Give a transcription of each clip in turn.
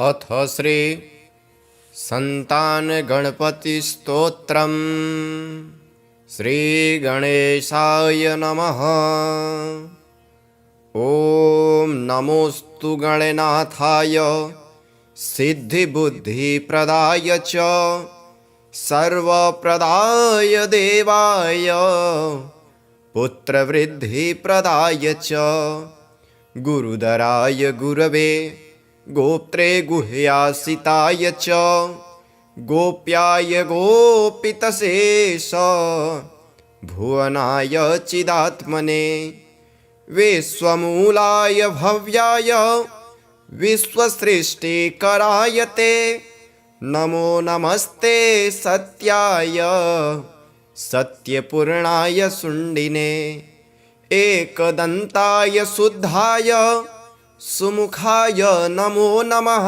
अथ श्री संतान गणपति स्तोत्रम्। श्री गणेशाय नमः। ओम नमोस्तु गणनाथाय सिद्धिबुद्धिप्रदाय च सर्वप्रदाय देवाय पुत्रवृद्धिप्रदाय च गुरुधराय गुरवे गोप्त्रे गुह्यासिताय च गोप्याय गोपितशेष भुवनाय चिदात्मने विश्वमूलाय भव्याय विश्वसृष्टिकराय ते नमो नमस्ते सत्याय सत्यपूर्णाय शुण्डिने एकदन्ताय शुद्धाय सुमुखाय नमो नमः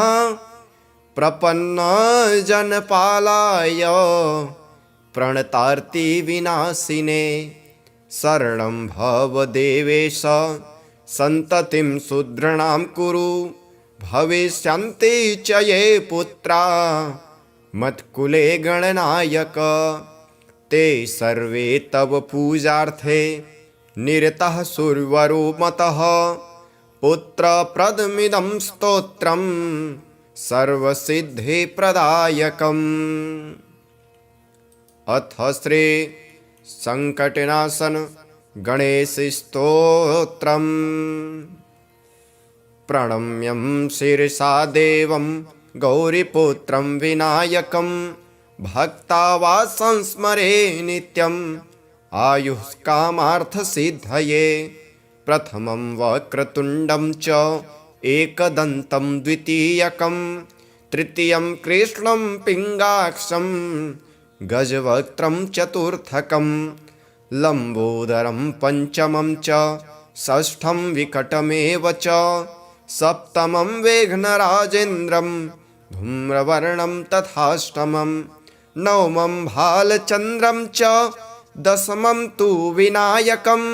प्रपन्नजनपालाय प्रणतार्ति विनाशिने शरणं भव देवेश सन्ततिं सुदृढां कुरु भविष्यन्ति च ये पुत्रा मत्कुले गणनायक ते सर्वे तव पूजार्थे निरतः सुरवरो मतः पुत्रप्रदमिदं स्तोत्रं सर्वसिद्धिप्रदायकम्। अथ श्री संकटनाशन गणेश स्तोत्रम्। प्रणम्यं शिरसा देवं गौरीपुत्रं विनायकं भक्तावासं स्मरे नित्यम् आयुष्कामार्थसिद्धये प्रथमं वक्रतुण्डं च एकदन्तं द्वितीयकं तृतीयं कृष्णं पिङ्गाक्षं गजवक्त्रं चतुर्थकं लम्बोदरं पञ्चमं च षष्ठं विकटमेव च सप्तमं वेघ्नराजेन्द्रं धूम्रवर्णं तथाष्टमं नवमं भालचन्द्रं च दशमं तु विनायकम्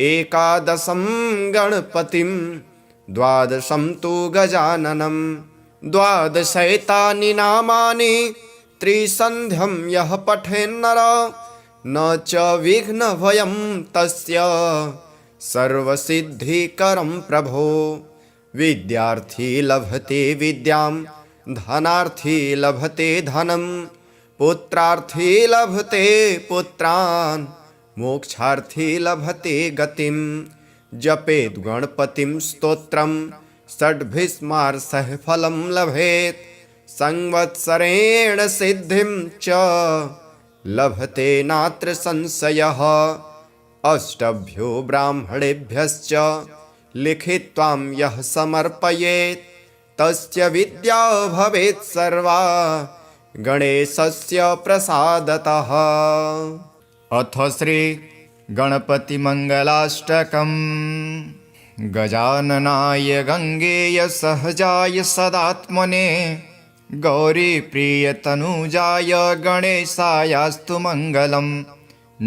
एकादशं गणपतिं द्वादशं तु गजाननं द्वादशैतानि नामानि त्रिसन्ध्यं यः पठेन्नर न च विघ्नभयं तस्य सर्वसिद्धिकरं प्रभो। विद्यार्थी लभते विद्यां धनार्थी लभते धनं पुत्रार्थी लभते पुत्रान् मोक्षार्थी लभते गतिं जपेत् गणपतिं स्तोत्रं षड्भिस्मार्षः फलं लभेत् संवत्सरेण सिद्धिं च लभते नात्र संशयः। अष्टभ्यो ब्राह्मणेभ्यश्च लिखित्वां यः समर्पयेत् तस्य विद्या भवेत् सर्वा गणेशस्य प्रसादतः। अथ श्री गणपतिमङ्गलाष्टकम्। गजाननाय गङ्गेय सहजाय सदात्मने गौरीप्रियतनुजाय गणेशायास्तु मङ्गलम्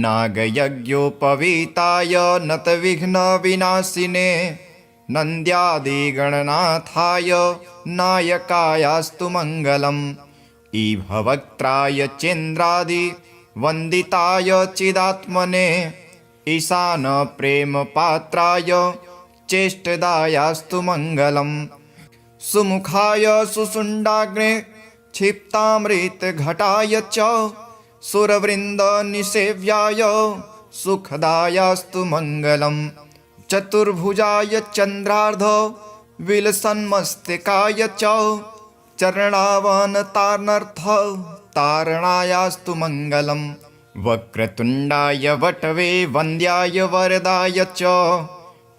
नागयज्ञोपवीताय नतविघ्नविनाशिने नन्द्यादिगणनाथाय नायकायास्तु मङ्गलम् ईभवक्त्राय चेन्द्रादि वन्दिताय चिदात्मने ईशान प्रेमपात्राय चेष्टदायास्तु मङ्गलम् सुमुखाय सुषुण्डाग्ने क्षिप्तामृतघटाय च सुरवृन्दनिसेव्याय सुखदायास्तु मङ्गलम् चतुर्भुजाय चन्द्रार्ध विलसन्मस्तिकाय च चरणावनतार्नर्थ तारणायास्तु मङ्गलम् वक्रतुण्डाय वटवे वन्द्याय वरदाय च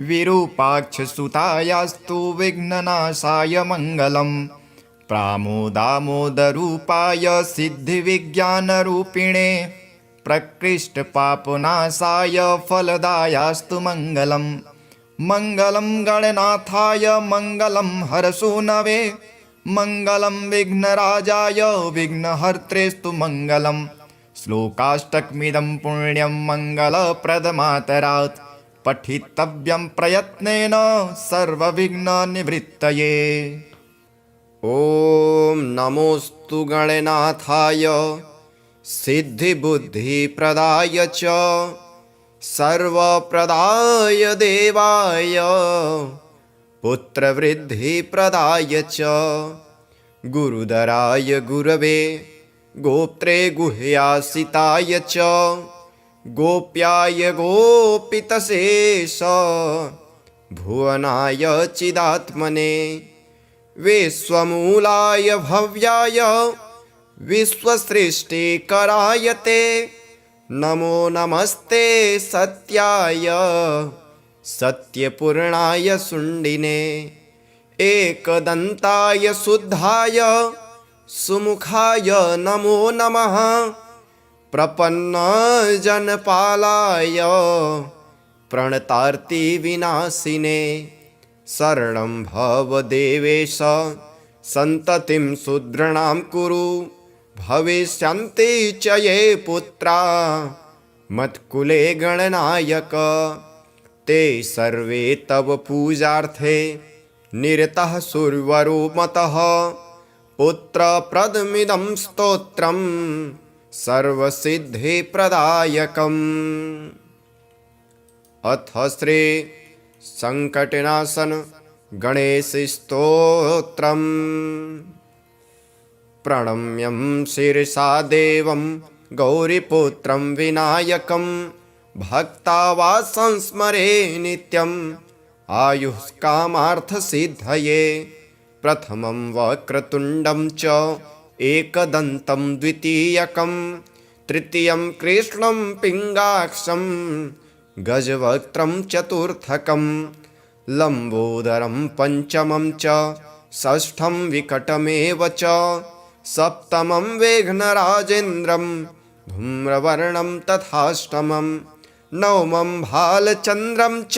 विरूपाक्षसुतायास्तु विघ्ननाशाय मङ्गलम् प्रामोदामोदरूपाय सिद्धिविज्ञानरूपिणे प्रकृष्टपापनाशाय फलदायास्तु मङ्गलम् मङ्गलं गणनाथाय मङ्गलं हरसूनवे मङ्गलं विघ्नराजाय विघ्नहर्त्रेस्तु मङ्गलम् श्लोकाष्टकमिदं पुण्यं मङ्गलप्रदमातरात् पठितव्यं प्रयत्नेन सर्वविघ्ननिवृत्तये। ॐ नमोऽस्तु गणनाथाय सिद्धिबुद्धिप्रदाय च सर्वप्रदाय देवाय पुत्रवृद्धिप्रदाय च गुरुधराय गुरवे गोप्त्रे गुह्यासिताय च गोप्याय गोपितशेष भुवनाय चिदात्मने विश्वमूलाय भव्याय विश्वसृष्टिकराय ते नमो नमस्ते सत्याय सत्यपूर्णाय शुण्डिने एकदन्ताय शुद्धाय सुमुखाय नमो नमः प्रपन्नजनपालाय प्रणतार्तिविनाशिने शरणं भव देवेश सन्ततिं शूद्राणां कुरु भविष्यन्ति च ये पुत्रा मत्कुले गणनायक ते सर्वे तव पूजार्थे निरतः सुरवरो मतः पुत्रप्रदमिदं स्तोत्रं सर्वसिद्धिप्रदायकम्। अथ श्री संकटनाशन गणेशस्तोत्रम्। प्रणम्यं शिरसा देवं गौरीपुत्रं विनायकं भक्तावासं स्मरे नित्यम् आयुष्कामार्थसिद्धये। प्रथमं वक्रतुण्डं च एकदन्तं द्वितीयकं तृतीयं कृष्णं पिङ्गाक्षं गजवक्त्रं चतुर्थकं लम्बोदरं पञ्चमं च षष्ठं विकटमेव च सप्तमं वेघ्नराजेन्द्रं धूम्रवर्णं तथाष्टमं नवमं भालचन्द्रं च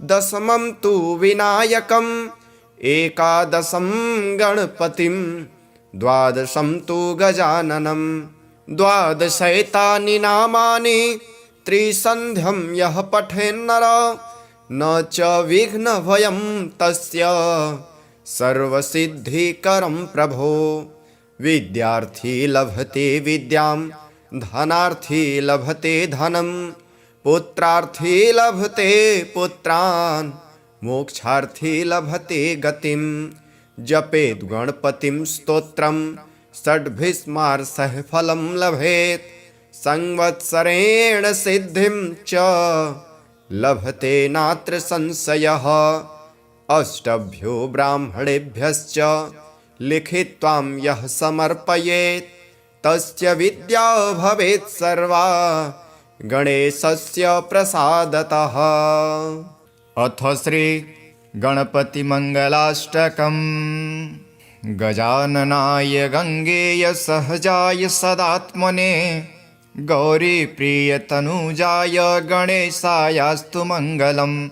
दशमं तु विनायकम् एकादशं गणपतिं द्वादशं तु गजाननं द्वादशैतानि नामानि त्रिसन्ध्यं यः पठेन्नर न च विघ्नभयं तस्य सर्वसिद्धिकरं प्रभो। विद्यार्थी लभते विद्यां धनार्थी लभते धनं पुत्रार्थी लभते पुत्रान् मोक्षार्थी लभते गतिं। जपेत् गणपतिं स्तोत्रं षड्भिस्मार्षः फलं लभेत् संवत्सरेण सिद्धिं च लभते नात्र संशयः। अष्टभ्यो ब्राह्मणेभ्यश्च लिखित्वां यः समर्पयेत् तस्य विद्या भवेत् सर्वा गणेशस्य प्रसादतः। अथ श्री गणपतिमङ्गलाष्टकम्। गजाननाय गङ्गेय सहजाय सदात्मने गौरीप्रियतनुजाय गणेशायास्तु मङ्गलम्।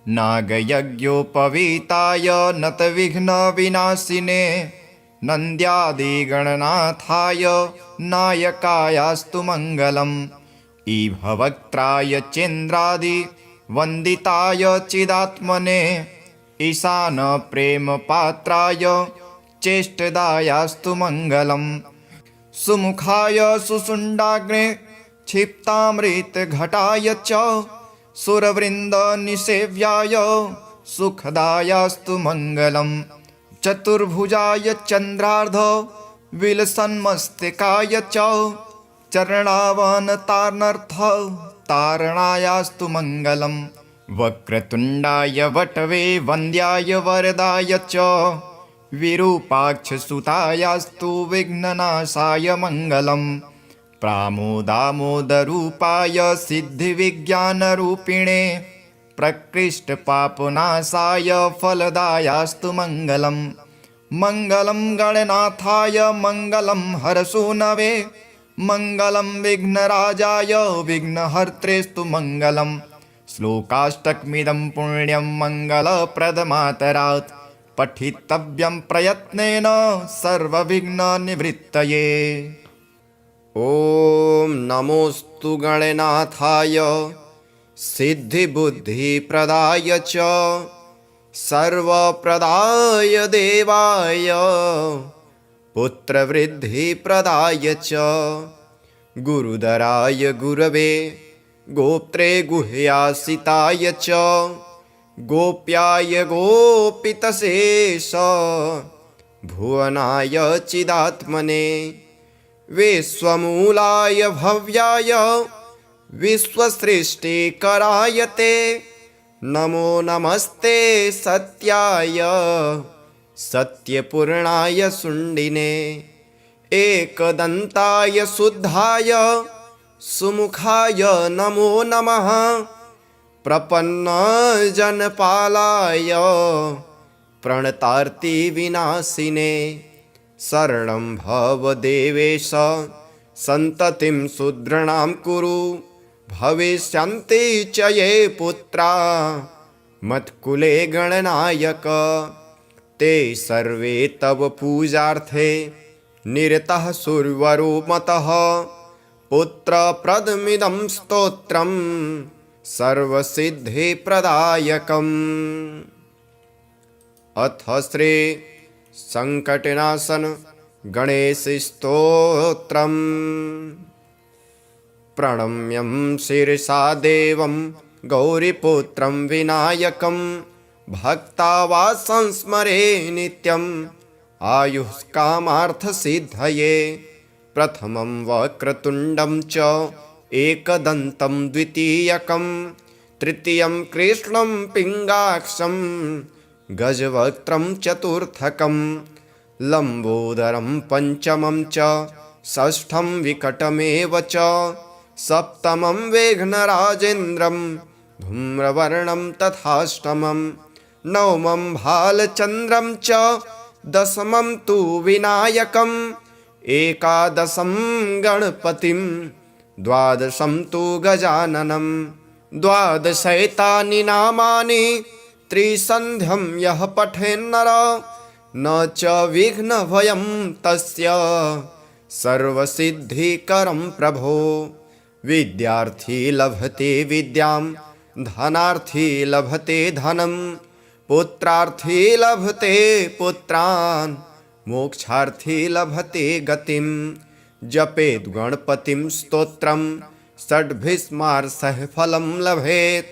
नागयज्ञोपवीताय नतविघ्नविनाशिने नन्द्यादिगणनाथाय नायकायास्तु मङ्गलम्। ईभवक्त्राय चेन्द्रादिवन्दिताय चिदात्मने ईशानप्रेमपात्राय चेष्टदायास्तु मङ्गलम्। सुमुखाय सुषुण्डाग्ने क्षिप्तामृतघटाय च सुरवृन्दनिसेव्याय सुखदायास्तु मङ्गलम्। चतुर्भुजाय चन्द्रार्ध विलसन्मस्तिकाय च चरणावनतार्नर्थ तारणायास्तु मङ्गलम्। वक्रतुण्डाय वटवे वन्द्याय वरदाय च विरूपाक्षसुतायास्तु विघ्ननाशाय मङ्गलम्। प्रामोदामोदरूपाय सिद्धिविज्ञानरूपिणे प्रकृष्टपापनाशाय फलदायास्तु मङ्गलम्। मङ्गलं गणनाथाय मङ्गलं हरसूनवे मङ्गलं विघ्नराजाय विघ्नहर्त्रेस्तु मङ्गलम्। श्लोकाष्टकमिदं पुण्यं मङ्गलप्रदमातरात् पठितव्यं प्रयत्नेन सर्वविघ्ननिवृत्तये। ॐ नमोऽस्तु गणनाथाय सिद्धिबुद्धिप्रदाय च सर्वप्रदाय देवाय पुत्रवृद्धिप्रदाय च गुरुदराय गुरवे गोप्त्रे गुह्यासिताय च गोप्याय गोपितशेष भुवनाय चिदात्मने विश्वमूलाय भव्याय विश्वसृष्टिकराय ते नमो नमस्ते सत्याय सत्यपूर्णाय शुण्डिने एकदन्ताय शुद्धाय सुमुखाय नमो नमः प्रपन्नजनपालाय प्रणतार्तिविनाशिने शरणं भव देवेश सन्ततिं शूद्राणां कुरु भविष्यन्ति च ये पुत्रा मत्कुले गणनायक ते सर्वे तव पूजार्थे निरतः सुरवरो मतः पुत्रप्रदमिदं स्तोत्रं सर्वसिद्धिप्रदायकम्। अथ श्री संकटनाशन गणेशस्तोत्रम्। प्रणम्यं शिरसा देवं गौरीपुत्रं विनायकं भक्तावासं स्मरे नित्यम् आयुष्कामार्थसिद्धये। प्रथमं वक्रतुण्डं च एकदन्तं द्वितीयकं तृतीयं कृष्णं पिङ्गाक्षं गजवक्त्रं चतुर्थकं लम्बोदरं पञ्चमं च षष्ठं विकटमेव च सप्तमं वेघ्नराजेन्द्रं धूम्रवर्णं तथाष्टमं नवमं भालचन्द्रं च दशमं तु विनायकम् एकादशं गणपतिं द्वादशं तु गजाननं द्वादशैतानि नामानि त्रिसन्ध्यं यः पठेन्नर न च विघ्नभयं तस्य सर्वसिद्धिकरं प्रभो। विद्यार्थी लभते विद्यां धनार्थी लभते धनं पुत्रार्थी लभते पुत्रान् मोक्षार्थी लभते गतिं। जपेत् गणपतिं स्तोत्रं षड्भिस्मार्षः फलं लभेत्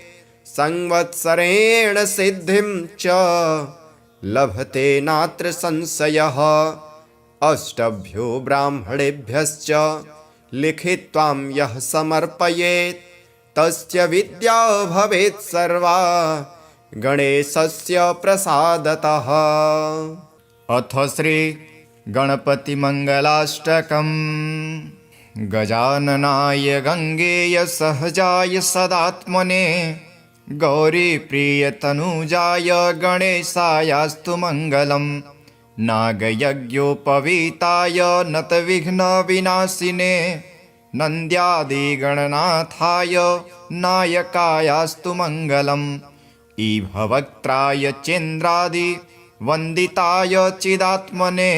संवत्सरेण सिद्धिं च लभते नात्र संशयः। अष्टभ्यो ब्राह्मणेभ्यश्च लिखित्वां यः समर्पयेत् तस्य विद्या भवेत् सर्वा गणेशस्य प्रसादतः। अथ श्री गणपतिमङ्गलाष्टकम्। गजाननाय गङ्गेय सहजाय सदात्मने गौरीप्रियतनुजाय गणेशायास्तु मङ्गलम्। नागयज्ञोपवीताय नतविघ्नविनाशिने नन्द्यादिगणनाथाय नायकायास्तु मङ्गलम्। ईभवक्त्राय चेन्द्रादि वन्दिताय चिदात्मने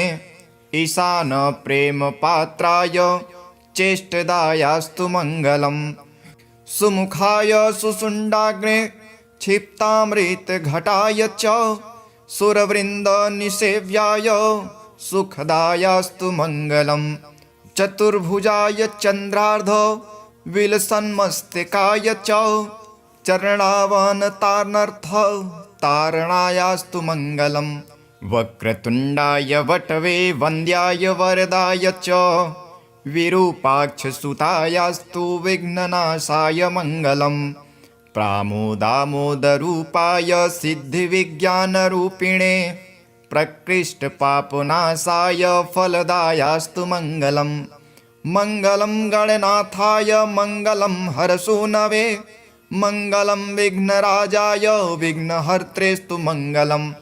ईशानप्रेमपात्राय चेष्टदायास्तु मङ्गलम्। सुमुखाय सुषुण्डाग्ने क्षिप्तामृतघटाय च सुरवृन्दनिसेव्याय सुखदायास्तु मङ्गलम्। चतुर्भुजाय चन्द्रार्ध विलसन्मस्तिकाय च चरणावनतार्नर्थ तारणायास्तु मङ्गलम्। वक्रतुण्डाय वटवे वन्द्याय वरदाय च विरूपाक्षसुतायास्तु विघ्ननाशाय मङ्गलम्। प्रामोदामोदरूपाय सिद्धिविज्ञानरूपिणे प्रकृष्टपापनाशाय फलदायास्तु मङ्गलम्। मङ्गलं गणनाथाय मङ्गलं हरसूनवे मङ्गलं विघ्नराजाय विघ्नहर्त्रेस्तु मङ्गलम्।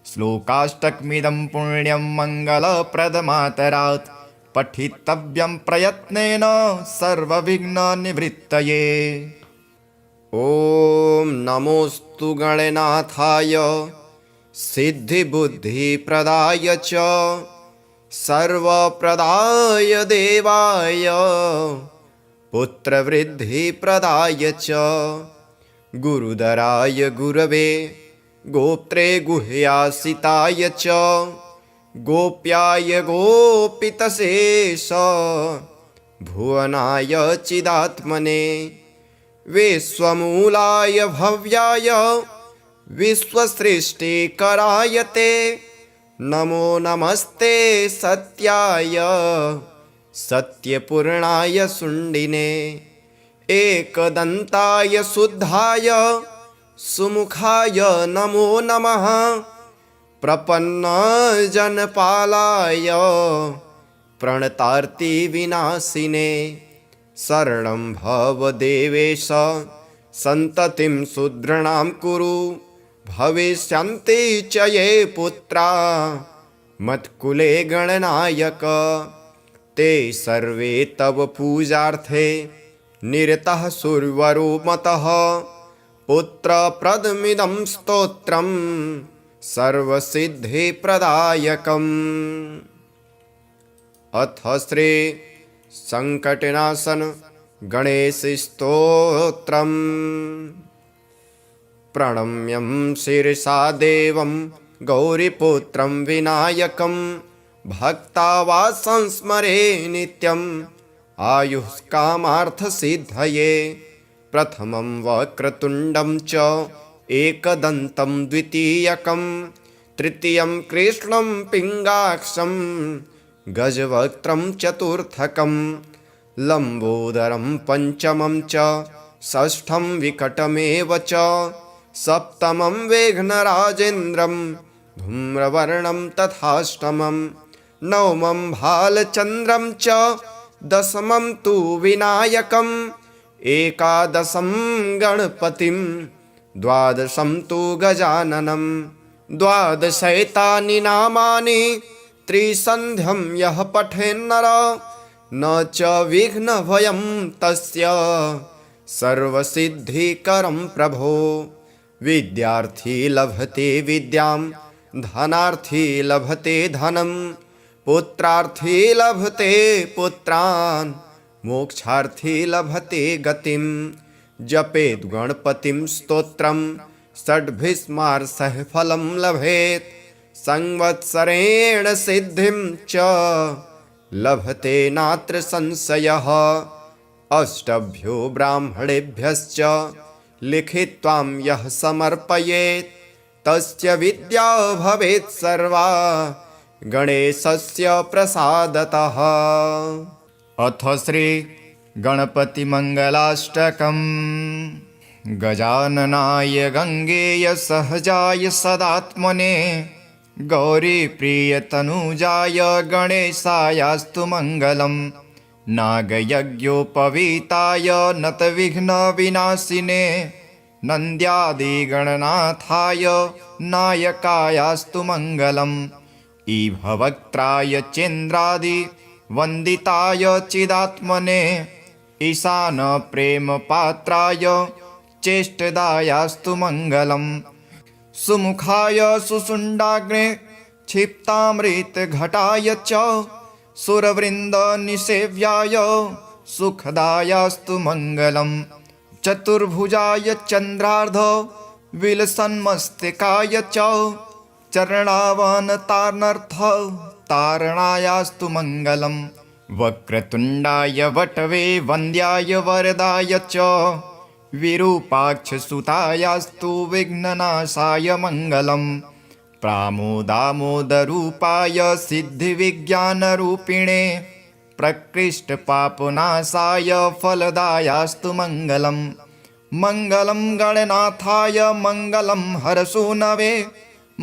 श्लोकाष्टकमिदं पुण्यं मङ्गलप्रदमातरात् पठितव्यं प्रयत्नेन सर्वविघ्ननिवृत्तये। ॐ नमोऽस्तु गणनाथाय सिद्धिबुद्धिप्रदाय च सर्वप्रदाय देवाय पुत्रवृद्धिप्रदाय च गुरुदराय गुरवे गोप्त्रे गुह्यासिताय च गोप्याय गोपितशेष भुवनाय चिदात्मने विश्वमूलाय भव्याय विश्वसृष्टिकराय ते नमो नमस्ते सत्याय सत्यपूर्णाय शुण्डिने एकदन्ताय शुद्धाय सुमुखाय नमो नमः प्रपन्नजनपालाय प्रणतार्तिविनाशिने शरणं भव देवेश सन्ततिं शूद्राणां कुरु भविष्यन्ति च ये पुत्रा मत्कुले गणनायक ते सर्वे तव पूजार्थे निरतः सुरवरो मतः पुत्रप्रदमिदं स्तोत्रं सर्वसिद्धिप्रदायकम्। अथ श्री संकटनाशन गणेशस्तोत्रम्। प्रणम्यं शिरसा देवं गौरीपुत्रं विनायकं भक्तावासं स्मरे नित्यम् आयुष्कामार्थसिद्धये प्रथमं वक्रतुण्डं च एकदन्तं द्वितीयकं तृतीयं कृष्णं पिङ्गाक्षं गजवक्त्रं चतुर्थकं लम्बोदरं पञ्चमं च षष्ठं विकटमेव च सप्तमं वेघ्नराजेन्द्रं धूम्रवर्णं तथाष्टमं नवमं भालचन्द्रं च दशमं तु विनायकम् एकादशं गणपतिं द्वादशं तु गजाननं द्वादशैतानि नामानि त्रिसन्ध्यं यः पठेन्नर न च विघ्नभयं तस्य सर्वसिद्धिकरं प्रभो। विद्यार्थी लभते विद्यां धनार्थी लभते धनं पुत्रार्थी लभते पुत्रान् मोक्षार्थी लभते गतिं जपेत् गणपतिं स्तोत्रं षड्भिस्मार्षः फलं लभेत् संवत्सरेण सिद्धिं च लभते नात्र संशयः। अष्टभ्यो ब्राह्मणेभ्यश्च लिखित्वां यः समर्पयेत् तस्य विद्या भवेत् सर्वा गणेशस्य प्रसादतः। अथ श्री गणपतिमङ्गलाष्टकम्। गजाननाय गङ्गेय सहजाय सदात्मने गौरीप्रियतनुजाय गणेशायास्तु मङ्गलम् नागयज्ञोपवीताय नतविघ्नविनाशिने नन्द्यादिगणनाथाय नायकायास्तु मङ्गलम् ईभवक्त्राय चेन्द्रादि वन्दिताय चिदात्मने ईशानप्रेमपात्राय चेष्टदायास्तु मङ्गलम् सुमुखाय सुषुण्डाग्ने क्षिप्तामृतघटाय च सुरवृन्दनिसेव्याय सुखदायास्तु मङ्गलम् चतुर्भुजाय चन्द्रार्ध विलसन्मस्तिकाय च चरणावनतार्नर्थ तारणायास्तु मङ्गलम् वक्रतुण्डाय वटवे वन्द्याय वरदाय च विरूपाक्षसुतायास्तु विघ्ननाशाय मङ्गलम् प्रामोदामोदरूपाय सिद्धिविज्ञानरूपिणे प्रकृष्टपापनाशाय फलदायास्तु मङ्गलम् मङ्गलं गणनाथाय मङ्गलं हरसूनवे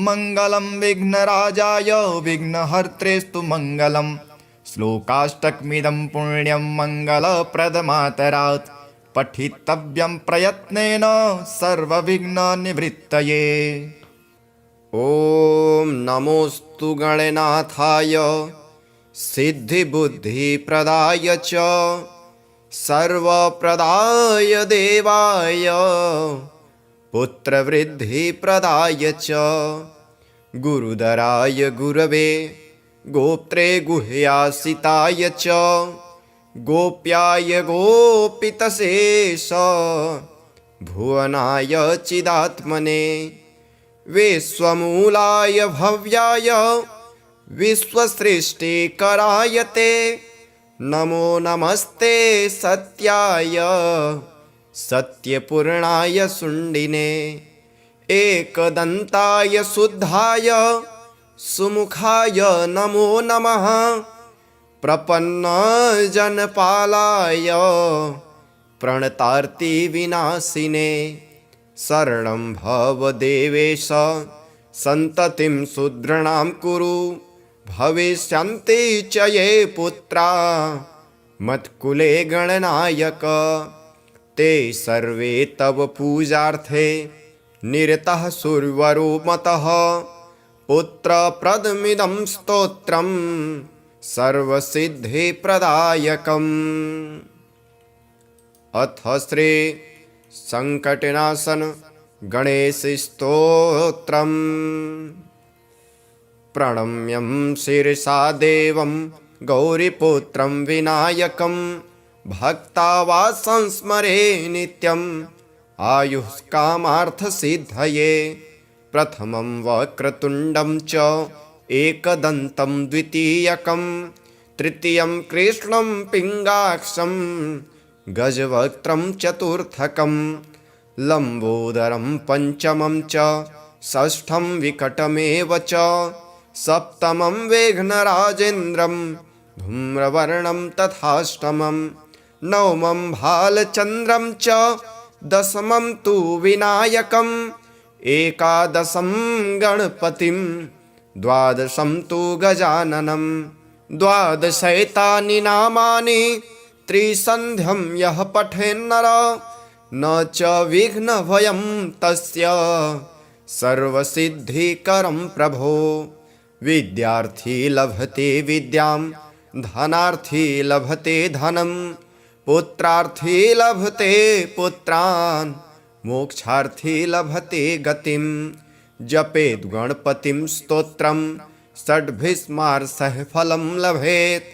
मङ्गलं विघ्नराजाय विघ्नहर्त्रेस्तु मङ्गलम् श्लोकाष्टकमिदं पुण्यं मङ्गलप्रदमातरात् पठितव्यं प्रयत्नेन सर्वविघ्ननिवृत्तये। ॐ नमोऽस्तु गणनाथाय सिद्धिबुद्धिप्रदाय च सर्वप्रदाय देवाय पुत्रवृद्धिप्रदाय च गुरुधराय गुरवे गोप्त्रे गुह्यासिताय च गोप्याय गोपितशेष भुवनाय चिदात्मने विश्वमूलाय भव्याय विश्वसृष्टिकराय ते नमो नमस्ते सत्याय सत्यपूर्णाय शुण्डिने एकदन्ताय शुद्धाय सुमुखाय नमो नमः प्रपन्नजनपालाय प्रणतार्तिविनाशिने शरणं भव देवेश सन्ततिं शूद्राणां कुरु भविष्यन्ति च ये पुत्रा मत्कुले गणनायक ते सर्वे तव पूजार्थे निरतः सुरवरो मतः पुत्रप्रदमिदं स्तोत्रं सर्वसिद्धिप्रदायकम्। अथ श्री संकटनाशन गणेशस्तोत्रम्। प्रणम्यं शिरसा देवं गौरीपुत्रं विनायकं भक्तावा संस्मरे नित्यम् आयुष्कामार्थसिद्धये प्रथमं वक्रतुण्डं च एकदन्तं द्वितीयकं तृतीयं कृष्णं पिङ्गाक्षं गजवक्त्रं चतुर्थकं लम्बोदरं पञ्चमं च षष्ठं विकटमेव च सप्तमं वेघ्नराजेन्द्रं धूम्रवर्णं तथाष्टमं नवमं भालचन्द्रं च दशमं तु विनायकम् एकादशं गणपतिं द्वादशं तु गजाननं द्वादशैतानि नामानि त्रिसन्ध्यं यः पठेन्नर न च विघ्नभयं तस्य सर्वसिद्धिकरं प्रभो। विद्यार्थी लभते विद्यां धनार्थी लभते धनं पुत्रार्थी लभते पुत्रान् मोक्षार्थी लभते गतिं जपेत् गणपतिं स्तोत्रं षड्भिस्मार्षः फलं लभेत्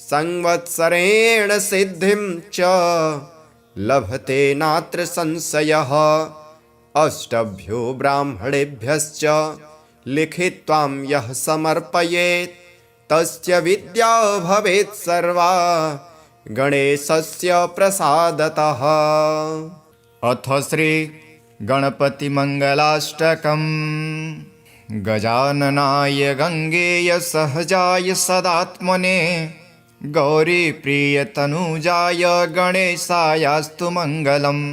संवत्सरेण सिद्धिं च लभते नात्र संशयः। अष्टभ्यो ब्राह्मणेभ्यश्च लिखित्वां यः समर्पयेत् तस्य विद्या भवेत् सर्वा गणेशस्य प्रसादतः। अथ श्री गणपतिमङ्गलाष्टकम्। गजाननाय गङ्गेय सहजाय सदात्मने गौरीप्रियतनुजाय गणेशायास्तु मङ्गलम्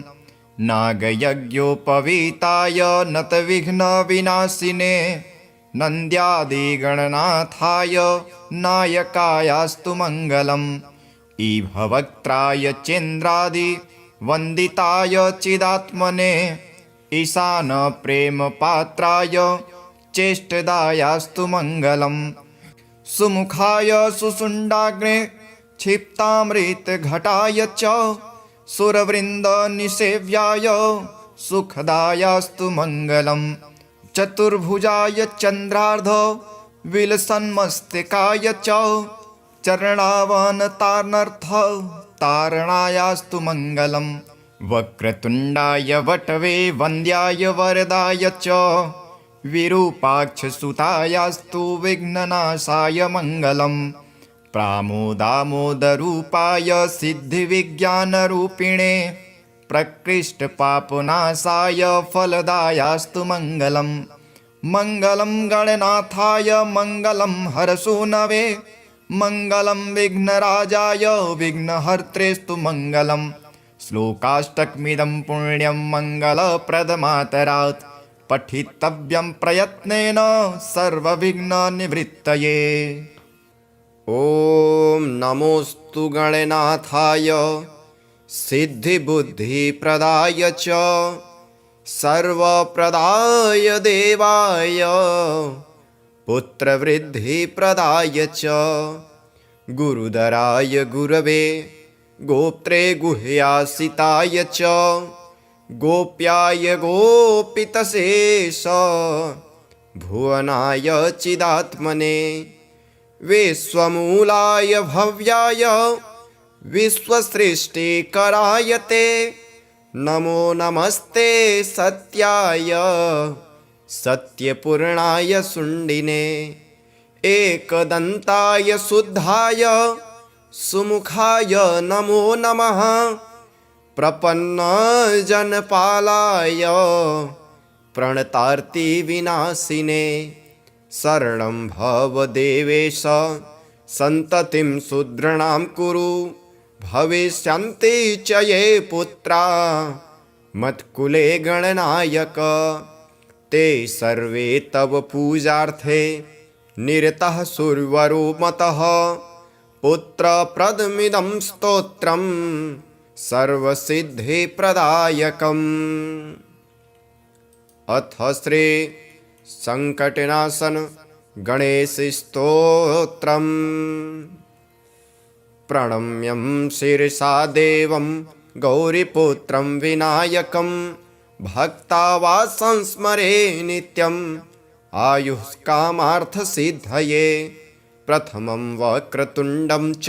नागयज्ञोपवीताय नतविघ्नविनाशिने नन्द्यादिगणनाथाय नायकायास्तु मङ्गलम् ईभवक्त्राय चेन्द्रादिवन्दिताय चिदात्मने ईशानप्रेमपात्राय चेष्टदायास्तु मङ्गलम् सुमुखाय सुषुण्डाग्ने क्षिप्तामृतघटाय च सुरवृन्दनिसेव्याय सुखदायास्तु मङ्गलम् चतुर्भुजाय चन्द्रार्ध विलसन्मस्तिकाय च चरणावनतार्नर्थ तारणायास्तु मङ्गलम् वक्रतुण्डाय वटवे वन्द्याय वरदाय च विरूपाक्षसुतायास्तु विघ्ननाशाय मङ्गलम् प्रामोदामोदरूपाय सिद्धिविज्ञानरूपिणे प्रकृष्टपापनाशाय फलदायास्तु मङ्गलम् मङ्गलं गणनाथाय मङ्गलं हरसूनवे मङ्गलं विघ्नराजाय विघ्नहर्त्रेस्तु मङ्गलम् श्लोकाष्टकमिदं पुण्यं मङ्गलप्रदमातरात् पठितव्यं प्रयत्नेन सर्वविघ्ननिवृत्तये। ॐ नमोऽस्तु गणनाथाय सिद्धिबुद्धिप्रदाय च सर्वप्रदाय देवाय पुत्रवृद्धिप्रदाय च गुरुधराय गुरवे गोप्त्रे गुह्यासिताय च गोप्याय गोपितशेष भुवनाय चिदात्मने विश्वमूलाय भव्याय विश्वसृष्टिकराय ते नमो नमस्ते सत्याय सत्यपूर्णाय शुण्डिने एकदन्ताय शुद्धाय सुमुखाय नमो नमः प्रपन्नजनपालाय प्रणतार्तिविनाशिने शरणं भव देवेश सन्ततिं शूद्राणां कुरु भविष्यन्ति च ये पुत्रा मत्कुले गणनायक ते सर्वे तव पूजार्थे निरतः सुरवरो मतः पुत्रप्रदमिदं स्तोत्रं सर्वसिद्धिप्रदायकम्। अथ श्री संकटनाशन गणेशस्तोत्रम्। प्रणम्यं शिरसा देवं गौरीपुत्रं विनायकं भक्तावा संस्मरे नित्यम् आयुष्कामार्थसिद्धये। प्रथमं वक्रतुण्डं च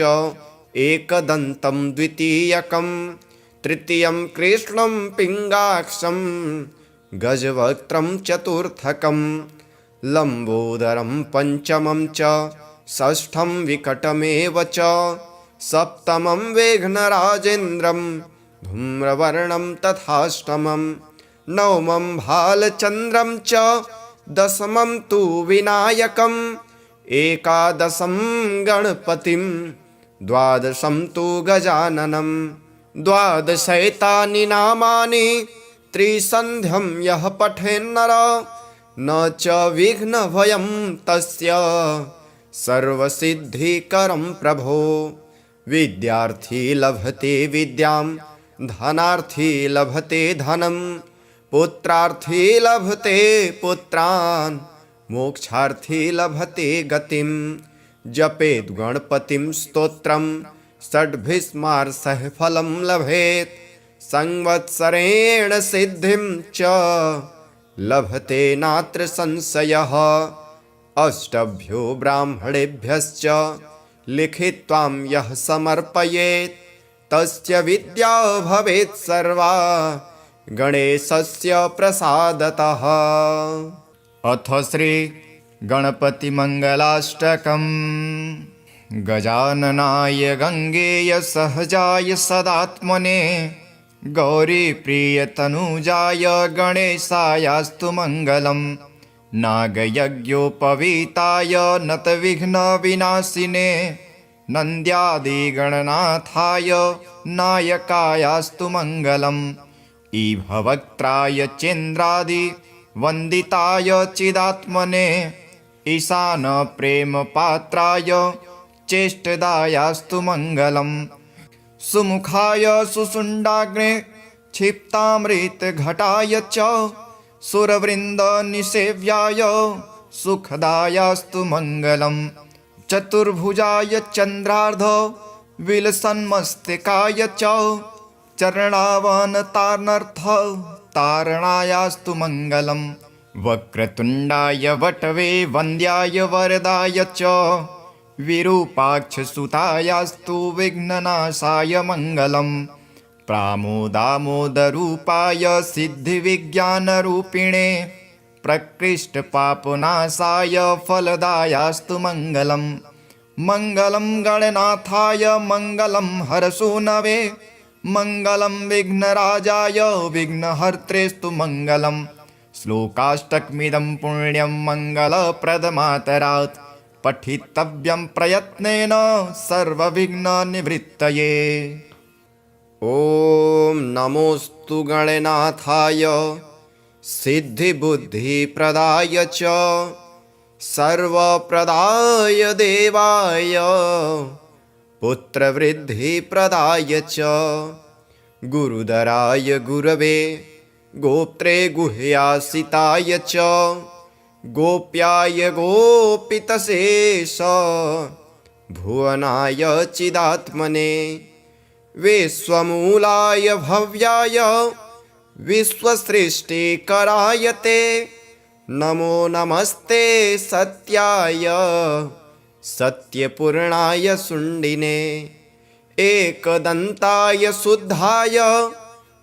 एकदन्तं द्वितीयकं तृतीयं कृष्णं पिङ्गाक्षं गजवक्त्रं चतुर्थकं लम्बोदरं पञ्चमं च षष्ठं विकटमेव च सप्तमं वेघ्नराजेन्द्रं धूम्रवर्णं तथाष्टमं नवमं भालचन्द्रं च दशमं तु विनायकम् एकादशं गणपतिं द्वादशं तु गजाननं द्वादशैतानि नामानि त्रिसन्ध्यं यः पठेन्नर न च विघ्नभयं तस्य सर्वसिद्धिकरं प्रभो। विद्यार्थी लभते विद्यां धनार्थी लभते धनं पुत्रार्थी लभते पुत्रान् मोक्षार्थी लभते गतिं। जपेत् गणपतिं स्तोत्रं षड्भिस्मार्षः फलं लभेत् संवत्सरेण सिद्धिं च लभते नात्र संशयः। अष्टभ्यो ब्राह्मणेभ्यश्च लिखित्वां यः समर्पयेत् तस्य विद्या भवेत् सर्वा गणेशस्य प्रसादतः। अथ श्री गणपतिमङ्गलाष्टकम्। गजाननाय गङ्गेय सहजाय सदात्मने गौरीप्रियतनुजाय गणेशायास्तु मङ्गलम्। नागयज्ञोपवीताय नतविघ्नविनाशिने नन्द्यादिगणनाथाय नायकायास्तु मङ्गलम्। ईभवक्त्राय चेन्द्रादि वन्दिताय चिदात्मने ईशानप्रेमपात्राय चेष्टदायास्तु मङ्गलम्। सुमुखाय सुषुण्डाग्ने क्षिप्तामृतघटाय च सुरवृन्दनिसेव्याय सुखदायास्तु मङ्गलम्। चतुर्भुजाय चन्द्रार्ध विलसन्मस्तिकाय च चरणावनतार्नर्थ तारणायास्तु मङ्गलम्। वक्रतुण्डाय वटवे वन्द्याय वरदाय च विरूपाक्षसुतायास्तु विघ्ननाशाय मङ्गलम्। प्रामोदामोदरूपाय सिद्धिविज्ञानरूपिणे प्रकृष्टपापनाशाय फलदायास्तु मङ्गलम्। मङ्गलं गणनाथाय मङ्गलं हरसूनवे मङ्गलं विघ्नराजाय विघ्नहर्त्रेस्तु मङ्गलम्। श्लोकाष्टकमिदं पुण्यं मङ्गलप्रदमातरात् पठितव्यं प्रयत्नेन सर्वविघ्ननिवृत्तये। ॐ नमोऽस्तु गणनाथाय सिद्धिबुद्धिप्रदाय च सर्वप्रदाय देवाय पुत्रवृद्धिप्रदाय च गुरुधराय गुरवे गोप्त्रे गुह्यासिताय च गोप्याय गोपितशेष भुवनाय चिदात्मने विश्वमूलाय भव्याय विश्वसृष्टिकराय ते नमो नमस्ते सत्याय सत्यपूर्णाय शुण्डिने एकदन्ताय शुद्धाय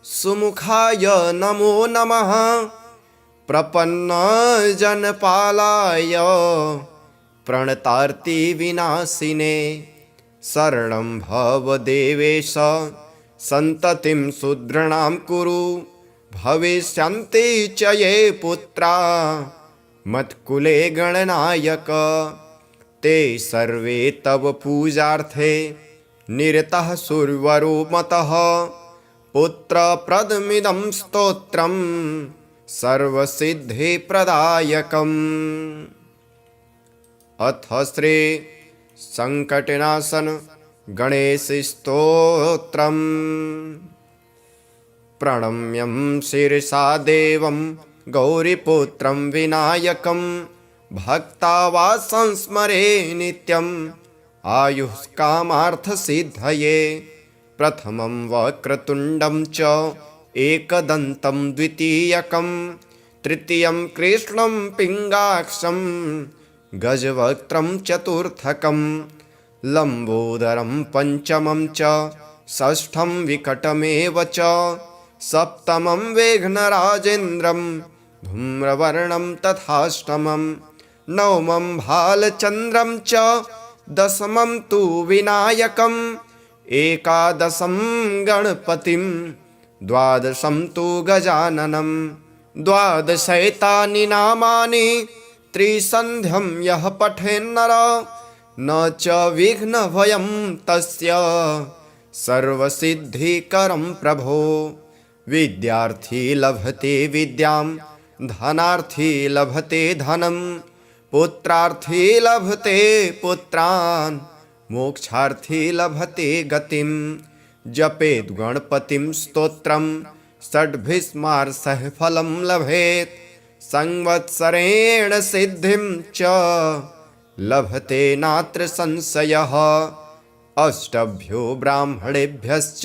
सुमुखाय नमो नमः प्रपन्नजनपालाय प्रणतार्तिविनाशिने शरणं भव देवेश सन्ततिं शूद्राणां कुरु भविष्यन्ति च ये पुत्रा मत्कुले गणनायक ते सर्वे तव पूजार्थे निरतः सुरवरो मतः पुत्रप्रदमिदं स्तोत्रं सर्वसिद्धिप्रदायकम्। अथ श्री संकटनाशन गणेशस्तोत्रम्। प्रणम्यं शिरसा देवं गौरीपुत्रं विनायकं भक्तावासं स्मरे नित्यम् आयुष्कामार्थसिद्धये। प्रथमं वक्रतुण्डं च एकदन्तं द्वितीयकं तृतीयं कृष्णं पिङ्गाक्षं गजवक्त्रं चतुर्थकं लम्बोदरं पञ्चमं च षष्ठं विकटमेव च सप्तमं वेघ्नराजेन्द्रं धूम्रवर्णं तथाष्टमं नवमं भालचन्द्रं च दशमं तु विनायकम् एकादशं गणपतिं द्वादशं तु गजाननं द्वादशैतानि नामानि त्रिसन्ध्यं यः पठेन्नर न च विघ्नभयं तस्य सर्वसिद्धिकरं प्रभो। विद्यार्थी लभते विद्यां धनार्थी लभते धनं पुत्रार्थी लभते पुत्रान् मोक्षार्थी लभते गतिं। जपेत् गणपतिं स्तोत्रं षड्भिस्मार्षः फलं लभेत् संवत्सरेण सिद्धिं च लभते नात्र संशयः। अष्टभ्यो ब्राह्मणेभ्यश्च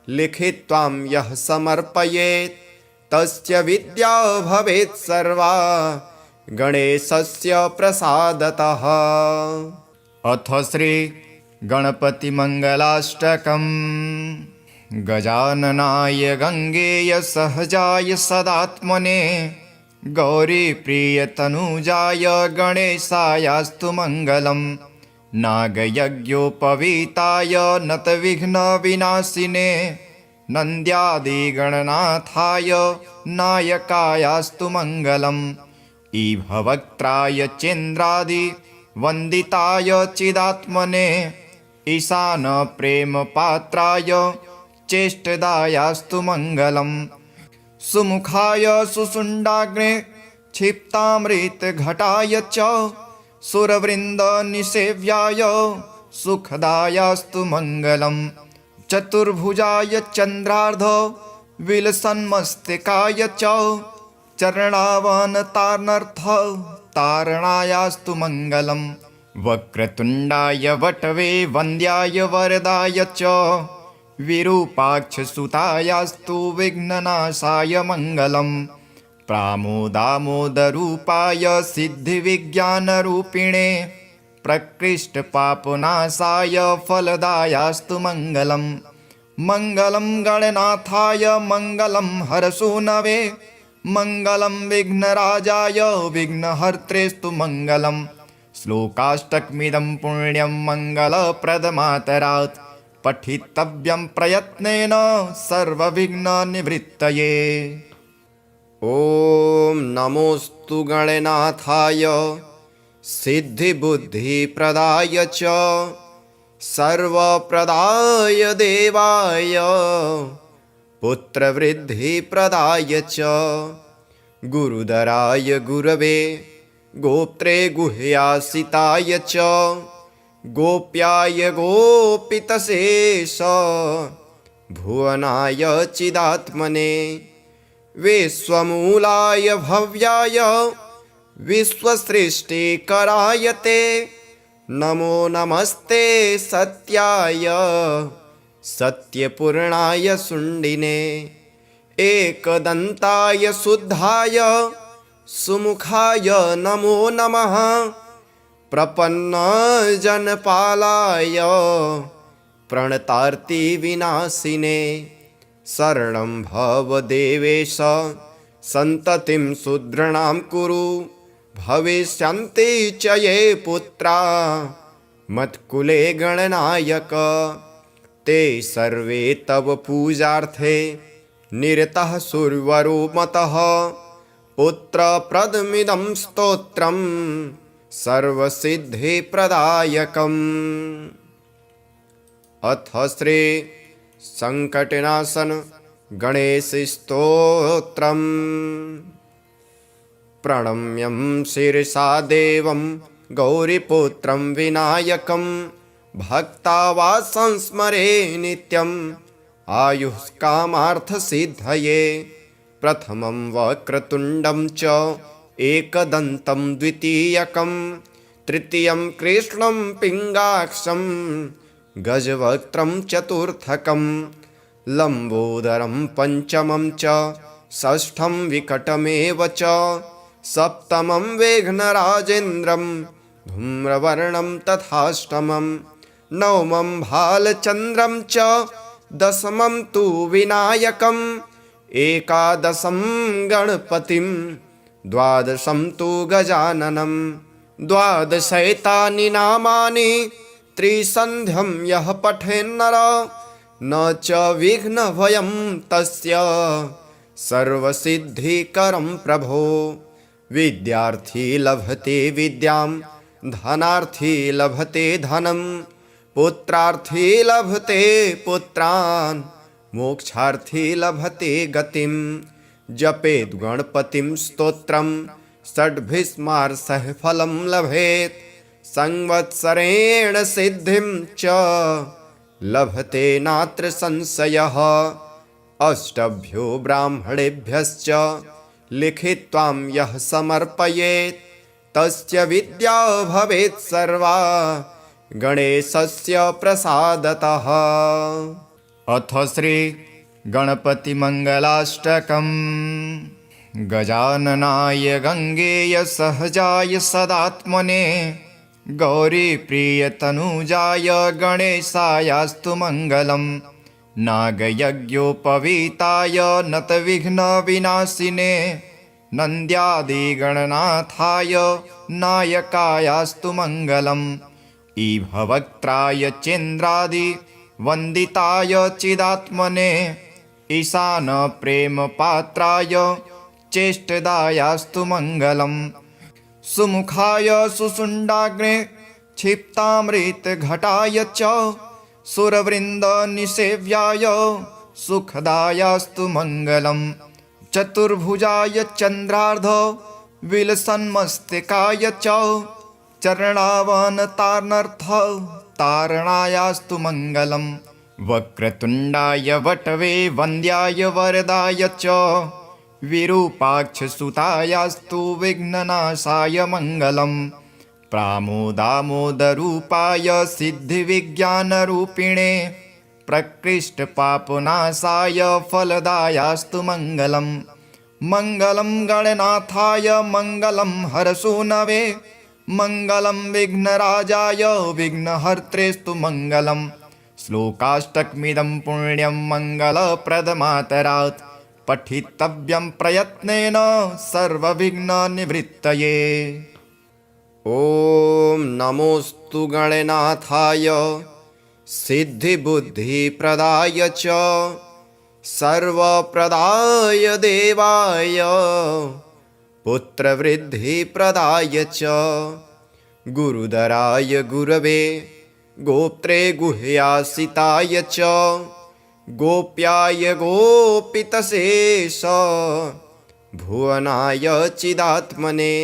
लिखित्वां यः समर्पयेत् तस्य विद्या भवेत् सर्वा गणेशस्य प्रसादतः। अथ श्री गणपतिमङ्गलाष्टकम्। गजाननाय गङ्गेय सहजाय सदात्मने गौरीप्रियतनुजाय गणेशायास्तु मङ्गलम्। नागयज्ञोपवीताय नतविघ्नविनाशिने नन्द्यादिगणनाथाय नायकायास्तु मङ्गलम्। ईभवक्त्राय चेन्द्रादि वन्दिताय चिदात्मने ईशानप्रेमपात्राय चेष्टदायास्तु मङ्गलम्। सुमुखाय सुषुण्डाग्ने क्षिप्तामृतघटाय च सुरवृन्दनिसेव्याय सुखदायास्तु मङ्गलम्। चतुर्भुजाय चन्द्रार्ध विलसन्मस्तिकाय च चरणावनतार्नर्थ तारणायास्तु मङ्गलम्। वक्रतुण्डाय वटवे वन्द्याय वरदाय च विरूपाक्षसुतायास्तु विघ्ननाशाय मङ्गलम्। प्रामोदामोदरूपाय सिद्धिविज्ञानरूपिणे प्रकृष्टपापनाशाय फलदायास्तु मङ्गलम्। मङ्गलं गणनाथाय मङ्गलं हरसूनवे मङ्गलं विघ्नराजाय विघ्नहर्त्रेस्तु मङ्गलम्। श्लोकाष्टकमिदं पुण्यं मङ्गलप्रदमातरात् पठितव्यं प्रयत्नेन सर्वविघ्ननिवृत्तये। ॐ नमोऽस्तु गणनाथाय सिद्धिबुद्धिप्रदाय च सर्वप्रदाय देवाय पुत्रवृद्धिप्रदाय च गुरुधराय गुरवे गोप्त्रे गुह्यासिताय च गोप्याय गोपितशेष भुवनाय चिदात्मने विश्वमूलाय भव्याय विश्वसृष्टिकराय ते नमो नमस्ते सत्याय सत्यपूर्णाय शुण्डिने एकदन्ताय शुद्धाय सुमुखाय नमो नमः प्रपन्नजनपालाय प्रणतार्तिविनाशिने शरणं भव देवेश सन्ततिं शूद्राणां कुरु भविष्यन्ति च ये पुत्रा मत्कुले गणनायक ते सर्वे तव पूजार्थे निरतः सुरवरो मतः पुत्रप्रदमिदं स्तोत्रं सर्वसिद्धिप्रदायकम्। अथ श्री संकटनाशन गणेशस्तोत्रम्। प्रणम्यं शिरसा देवं गौरीपुत्रं विनायकं भक्ता वा संस्मरे नित्यम् आयुष्कामार्थसिद्धये। प्रथमं वक्रतुण्डं च एकदन्तं द्वितीयकं तृतीयं कृष्णं पिङ्गाक्षं गजवक्त्रं चतुर्थकं लम्बोदरं पञ्चमं च षष्ठं विकटमेव च सप्तमं वेघ्नराजेन्द्रं धूम्रवर्णं तथाष्टमं नवमं भालचन्द्रं च दशमं तु विनायकम् एकादशं गणपतिं द्वादशं तु गजाननं द्वादशैतानि नामानि त्रिसन्ध्यं यः पठेन्नर न च विघ्नभयं तस्य सर्वसिद्धिकरं प्रभो। विद्यार्थी लभते विद्यां धनार्थी लभते धनं पुत्रार्थी लभते पुत्रान् मोक्षार्थी लभते गतिं। जपेत् गणपतिं स्तोत्रं षड्भिस्मार्षः फलं लभेत् संवत्सरेण सिद्धिं च लभते नात्र संशयः। अष्टभ्यो ब्राह्मणेभ्यश्च लिखित्वां यः समर्पयेत् तस्य विद्या भवेत् सर्वा गणेशस्य प्रसादतः। अथ श्री गणपतिमङ्गलाष्टकम्। गजाननाय गङ्गेय सहजाय सदात्मने गौरीप्रियतनुजाय गणेशायास्तु मङ्गलम्। नागयज्ञोपवीताय नतविघ्नविनाशिने नन्द्यादिगणनाथाय नायकायास्तु मङ्गलम्। ईभवक्त्राय चेन्द्रादिवन्दिताय चिदात्मने ईशानप्रेमपात्राय चेष्टदायास्तु मङ्गलम्। सुमुखाय सुषुण्डाग्ने क्षिप्तामृतघटाय च सुरवृन्दनिसेव्याय सुखदायास्तु मङ्गलम्। चतुर्भुजाय चन्द्रार्ध विलसन्मस्तिकाय च चरणावनतार्नर्थ तारणायास्तु मङ्गलम्। वक्रतुण्डाय वटवे वन्द्याय वरदाय च विरूपाक्षसुतायास्तु विघ्ननाशाय मङ्गलम्। प्रामोदामोदरूपाय सिद्धिविज्ञानरूपिणे प्रकृष्टपापनाशाय फलदायास्तु मङ्गलम्। मङ्गलं गणनाथाय मङ्गलं हरसूनवे मङ्गलं विघ्नराजाय विघ्नहर्त्रेस्तु मङ्गलम्। श्लोकाष्टकमिदं पुण्यं मङ्गलप्रदमातरात् पठितव्यं प्रयत्नेन सर्वविघ्ननिवृत्तये। ॐ नमोऽस्तु गणनाथाय सिद्धिबुद्धिप्रदाय च सर्वप्रदाय देवाय पुत्रवृद्धिप्रदाय च गुरुधराय गुरवे गोप्त्रे गुह्यासिताय च गोप्याय गोपितशेष भुवनाय चिदात्मने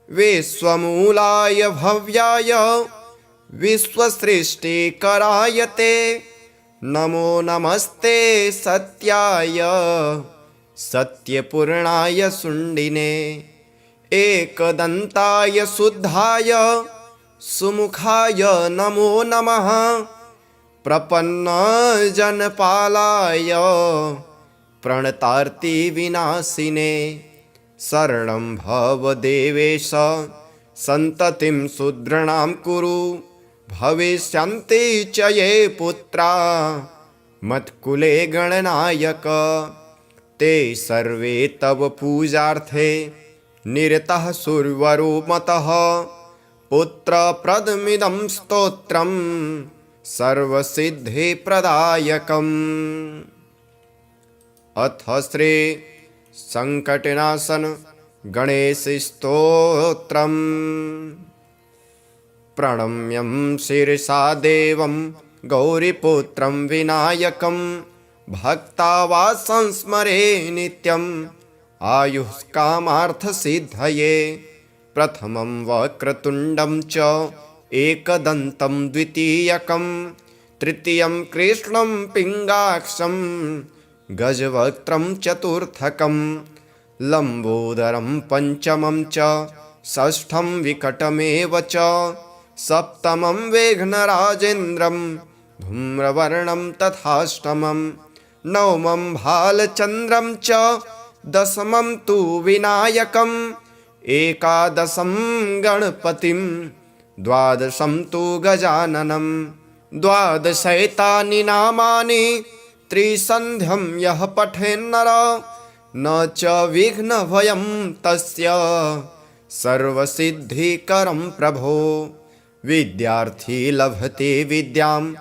विश्वमूलाय भव्याय विश्वसृष्टिकराय ते नमो नमस्ते सत्याय सत्यपूर्णाय शुण्डिने एकदन्ताय शुद्धाय सुमुखाय नमो नमः प्रपन्नजनपालाय प्रणतार्तिविनाशिने शरणं भव देवेश सन्ततिं शूद्राणां कुरु भविष्यन्ति च ये पुत्रा मत्कुले गणनायक ते सर्वे तव पूजार्थे निरतः सुरवरो मतः पुत्रप्रदमिदं स्तोत्रं सर्वसिद्धिप्रदायकम्। अथ श्री संकटनाशन गणेशस्तोत्रम्। प्रणम्यं शिरसा देवं गौरीपुत्रं विनायकं भक्ता वा संस्मरे नित्यम् आयुष्कामार्थसिद्धये। प्रथमं वक्रतुण्डं च एकदन्तं द्वितीयकं तृतीयं कृष्णं पिङ्गाक्षं गजवक्त्रं चतुर्थकं लम्बोदरं पञ्चमं च षष्ठं विकटमेव च सप्तमं वेघ्नराजेन्द्रं धूम्रवर्णं तथाष्टमं नवमं भालचन्द्रं च दशमं तु विनायकम् एकादशं गणपतिं द्वादशं तु गजाननं द्वादशैतानि नामानि त्रिसन्ध्यं यः पठेन्नर न च विघ्नभयं तस्य सर्वसिद्धिकरं प्रभो। विद्यार्थी लभते विद्यां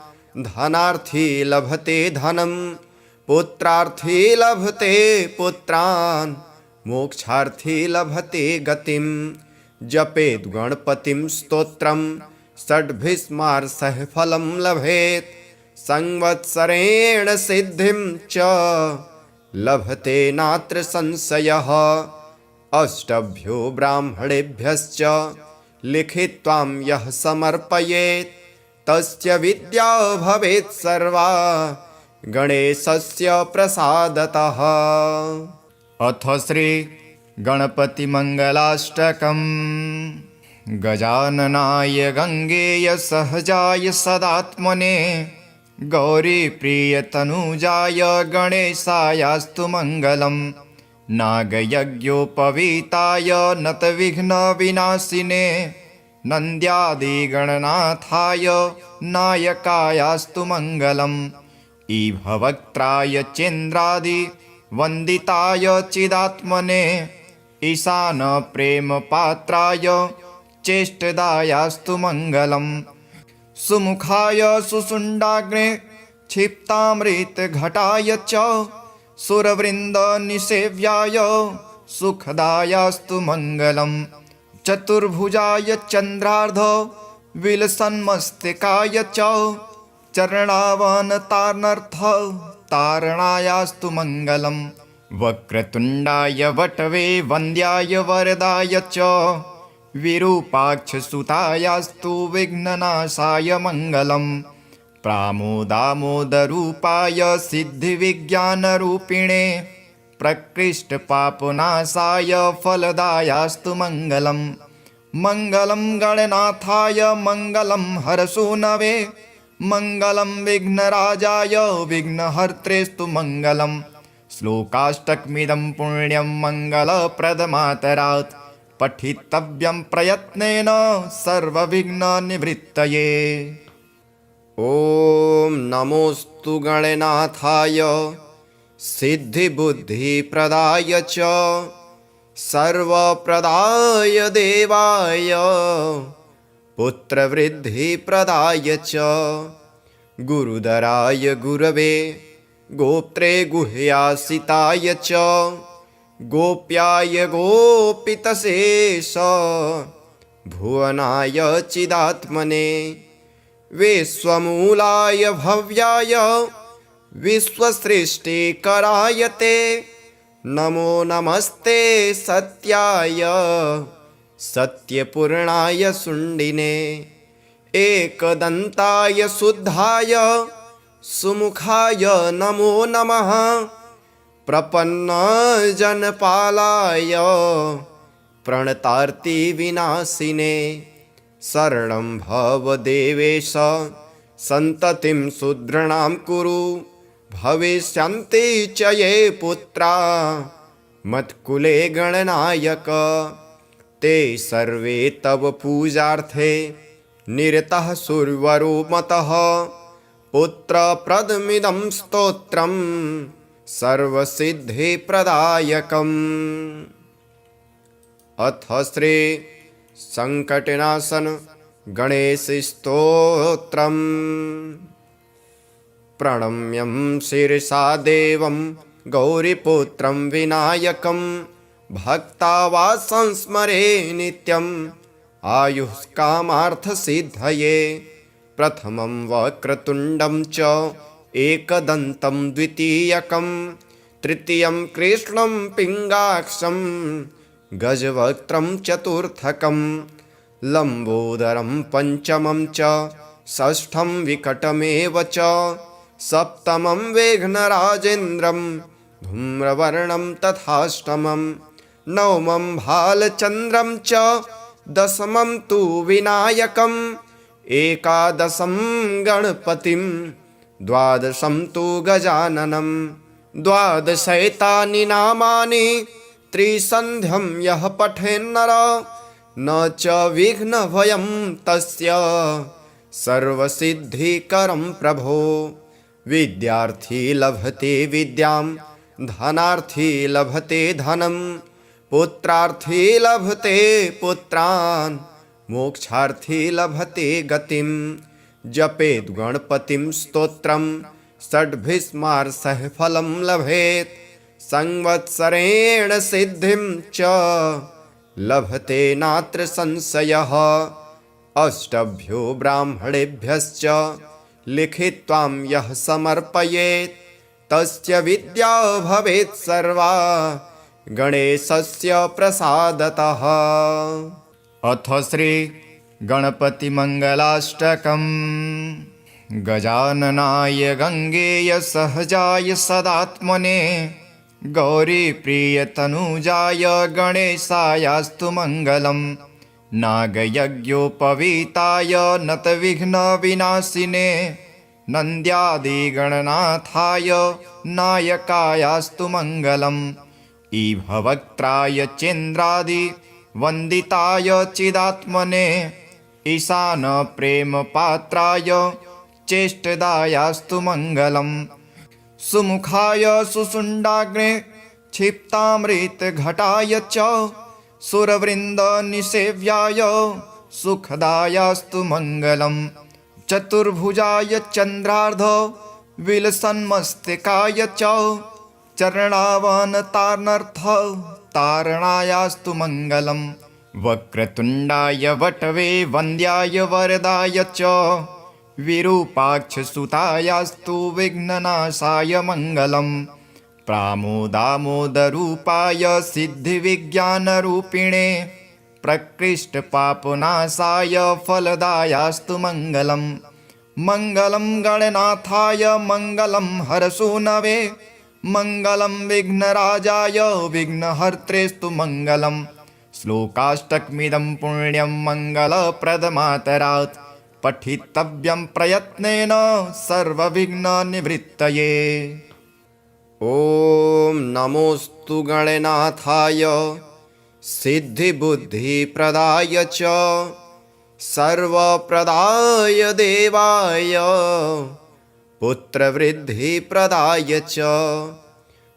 धनार्थी लभते धनं पुत्रार्थी लभते पुत्रान् मोक्षार्थी लभते गतिं। जपेत् गणपतिं स्तोत्रं षड्भिस्मार्षः फलं लभेत् संवत्सरेण सिद्धिं च लभते नात्र संशयः। अष्टभ्यो ब्राह्मणेभ्यश्च लिखित्वां यः समर्पयेत् तस्य विद्या भवेत् सर्वा गणेशस्य प्रसादतः। अथ श्री गणपतिमङ्गलाष्टकम्। गजाननाय गङ्गेय सहजाय सदात्मने गौरीप्रियतनुजाय गणेशायास्तु मङ्गलम्। नागयज्ञोपवीताय नतविघ्नविनाशिने नन्द्यादिगणनाथाय नायकायास्तु मङ्गलम्। ईभवक्त्राय चेन्द्रादि वन्दिताय चिदात्मने ईशानप्रेमपात्राय चेष्टदायास्तु मङ्गलम्। सुमुखाय सुषुण्डाग्ने क्षिप्तामृतघटाय च सुरवृन्दनिसेव्याय सुखदायास्तु मङ्गलम्। चतुर्भुजाय चन्द्रार्ध विलसन्मस्तिकाय च चरणावनतार्नर्थ तारणायास्तु मङ्गलम्। वक्रतुण्डाय वटवे वन्द्याय वरदाय च विरूपाक्षसुतायास्तु विघ्ननाशाय मङ्गलम्। प्रामोदामोदरूपाय सिद्धिविज्ञानरूपिणे प्रकृष्टपापनाशाय फलदायास्तु मङ्गलम्। मङ्गलं गणनाथाय मङ्गलं हरसूनवे मङ्गलं विघ्नराजाय विघ्नहर्त्रेस्तु मङ्गलम्। श्लोकाष्टकमिदं पुण्यं मङ्गलप्रदमातरात् पठितव्यं प्रयत्नेन सर्वविघ्ननिवृत्तये। ॐ नमोऽस्तु गणनाथाय सिद्धिबुद्धिप्रदाय च सर्वप्रदाय देवाय पुत्रवृद्धिप्रदाय च गुरुधराय गुरवे गोप्त्रे गुह्यासिताय च गोप्याय गोपितशेष भुवनाय चिदात्मने विश्वमूलाय भव्याय विश्वसृष्टिकराय ते नमो नमस्ते सत्याय सत्यपूर्णाय शुण्डिने एकदन्ताय शुद्धाय सुमुखाय नमो नमः। प्रपन्नजनपालाय प्रणतार्तिविनाशिने शरणं भव देवेश सन्ततिं शूद्राणां कुरु भविष्यन्ति च ये पुत्रा मत्कुले गणनायक। ते सर्वे तव पूजार्थे निरतः सुरवरो मतः पुत्रप्रदमिदं स्तोत्रं सर्वसिद्धिप्रदायकम्। अथ श्री संकटनाशन गणेशस्तोत्रम्। प्रणम्यं शिरसा देवं गौरीपुत्रं विनायकं भक्तावासं स्मरे नित्यम् आयुष्कामार्थसिद्धये। प्रथमं वक्रतुण्डं च एकदन्तं द्वितीयकं तृतीयं कृष्णं पिङ्गाक्षं गजवक्त्रं चतुर्थकं लम्बोदरं पञ्चमं च षष्ठं विकटमेव च सप्तमं वेघ्नराजेन्द्रं धूम्रवर्णं तथाष्टमं नवमं भालचन्द्रं च दशमं तु विनायकम् एकादशं गणपतिं द्वादशं तु गजाननं द्वादशैतानि नामानि त्रिसन्ध्यं यः पठेन्नर न च विघ्नभयं तस्य सर्वसिद्धिकरं प्रभो। विद्यार्थी लभते विद्यां धनार्थी लभते धनं पुत्रार्थी लभते पुत्रान् मोक्षार्थी लभते गतिं। जपेत् गणपतिं स्तोत्रं षड्भिस्मार्षः फलं लभेत् संवत्सरेण सिद्धिं च लभते नात्र संशयः। अष्टभ्यो ब्राह्मणेभ्यश्च लिखित्वां यः समर्पयेत् तस्य विद्या भवेत् सर्वा गणेशस्य प्रसादतः। अथ श्री गणपतिमङ्गलाष्टकम्। गजाननाय गङ्गेय सहजाय सदात्मने गौरीप्रियतनुजाय गणेशायास्तु मङ्गलम्। नागयज्ञोपवीताय नतविघ्नविनाशिने नन्द्यादिगणनाथाय नायकायास्तु मङ्गलम्। ईभवक्त्राय चेन्द्रादि वन्दिताय चिदात्मने ईशानप्रेमपात्राय चेष्टदायास्तु मङ्गलम्। सुमुखाय सुषुण्डाग्ने क्षिप्तामृतघटाय च सुरवृन्दनिसेव्याय सुखदायास्तु मङ्गलम्। चतुर्भुजाय चन्द्रार्ध विलसन्मस्तिकाय च चरणावनतार्नर्थ तारणायास्तु मङ्गलम्। वक्रतुण्डाय वटवे वन्द्याय वरदाय च विरूपाक्षसुतायास्तु विघ्ननाशाय मङ्गलम्। प्रामोदामोदरूपाय सिद्धिविज्ञानरूपिणे प्रकृष्टपापनाशाय फलदायास्तु मङ्गलम्। मङ्गलं गणनाथाय मङ्गलं हरसूनवे मङ्गलं विघ्नराजाय विघ्नहर्त्रेस्तु मङ्गलम्। श्लोकाष्टकमिदं पुण्यं मङ्गलप्रदमातरात् पठितव्यं प्रयत्नेन सर्वविघ्ननिवृत्तये। ॐ नमोऽस्तु गणनाथाय सिद्धिबुद्धिप्रदाय च सर्वप्रदाय देवाय पुत्रवृद्धिप्रदाय च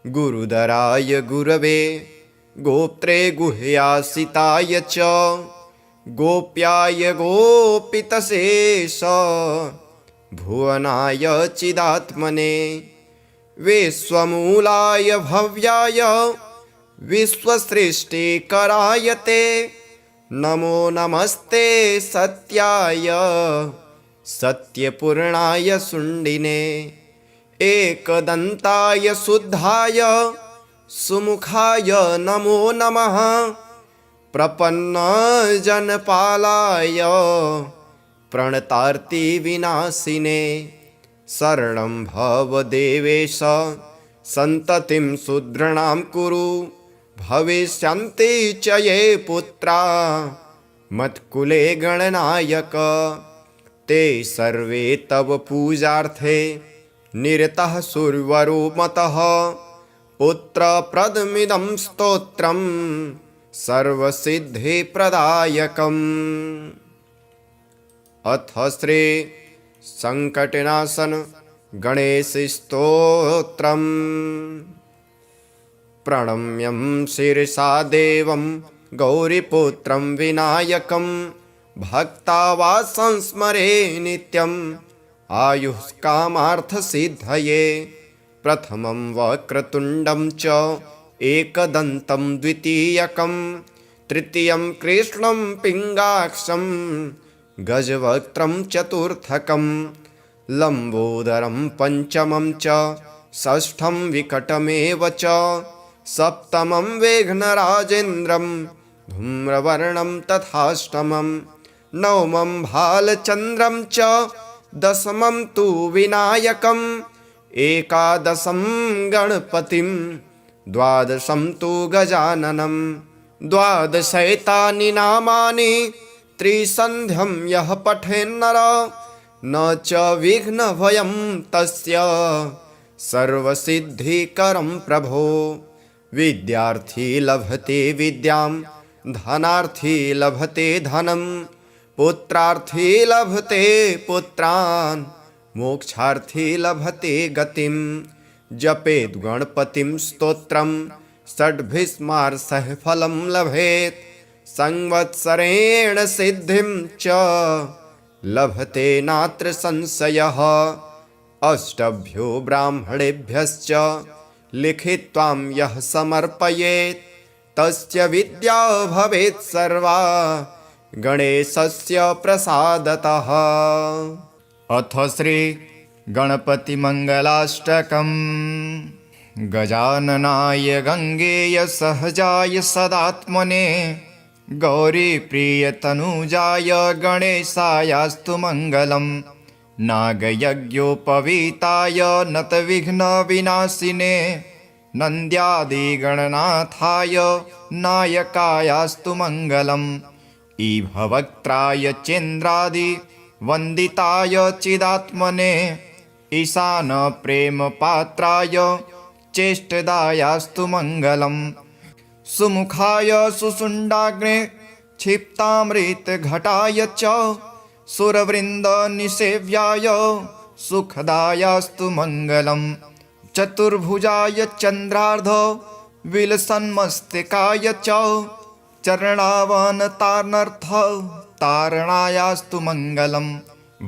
गुरुधराय गुरवे गोप्त्रे गुह्यासिताय च गोप्याय गोपितशेष भुवनाय चिदात्मने विश्वमूलाय भव्याय विश्वसृष्टिकराय ते नमो नमस्ते सत्याय सत्यपूर्णाय शुण्डिने एकदन्ताय शुद्धाय सुमुखाय नमो नमः। प्रपन्नजनपालाय प्रणतार्तिविनाशिने शरणं भव देवेश सन्ततिं शूद्राणां कुरु भविष्यन्ति च ये पुत्रा मत्कुले गणनायक। ते सर्वे तव पूजार्थे निरतः सुरवरो मतः पुत्रप्रदमिदं स्तोत्रं सर्वसिद्धिप्रदायकम्। अथ श्री संकटनाशन गणेशस्तोत्रम् प्रणम्यं शिरसा देवं गौरीपुत्रं विनायकं भक्ता वा संस्मरे नित्यम् आयुष्कामार्थसिद्धये प्रथमं वक्रतुण्डं च एकदन्तं द्वितीयकं तृतीयं कृष्णं पिङ्गाक्षं गजवक्त्रं चतुर्थकं लम्बोदरं पञ्चमं च षष्ठं विकटमेव च सप्तमं वेघ्नराजेन्द्रं धूम्रवर्णं तथाष्टमं नवमं भालचन्द्रं च दशमं तु विनायकम् एकादशं गणपतिं द्वादशं तु गजाननं द्वादशैतानि नामानि त्रिसन्ध्यं यः पठेन्नर न च विघ्नभयं तस्य सर्वसिद्धिकरं प्रभो विद्यार्थी लभते विद्यां धनार्थी लभते धनं पुत्रार्थी लभते पुत्रान् मोक्षार्थी लभते गतिं जपेत् गणपतिं स्तोत्रं षड्भिस्मार्षः फलं लभेत् संवत्सरेण सिद्धिं च लभते नात्र संशयः अष्टभ्यो ब्राह्मणेभ्यश्च लिखित्वां यः समर्पयेत् तस्य विद्या भवेत् सर्वा गणेशस्य प्रसादतः। अथ श्री गणपतिमङ्गलाष्टकम् गजाननाय गङ्गेय सहजाय सदात्मने गौरीप्रियतनुजाय गणेशायास्तु मङ्गलम् नागयज्ञोपवीताय नतविघ्नविनाशिने नन्द्यादिगणनाथाय नायकायास्तु मङ्गलम् ईभवक्त्राय चेन्द्रादिवन्दिताय चिदात्मने ईशानप्रेमपात्राय चेष्टदायास्तु मङ्गलम् सुमुखाय सुषुण्डाग्ने क्षिप्तामृतघटाय च सुरवृन्दनिसेव्याय सुखदायास्तु मङ्गलम् चतुर्भुजाय चन्द्रार्ध विलसन्मस्तिकाय च चरणावनतार्नर्थ तारणायास्तु मङ्गलम्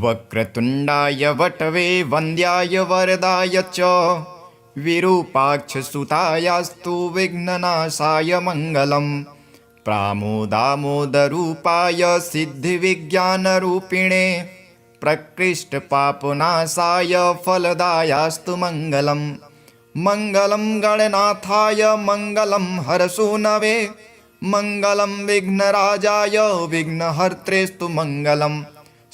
वक्रतुण्डाय वटवे वन्द्याय वरदाय च विरूपाक्षसुतायास्तु विघ्ननाशाय मङ्गलम् प्रामोदामोदरूपाय सिद्धिविज्ञानरूपिणे प्रकृष्टपापनाशाय फलदायास्तु मङ्गलम् मङ्गलं गणनाथाय मङ्गलं हरसूनवे मङ्गलं विघ्नराजाय विघ्नहर्त्रेस्तु मङ्गलम्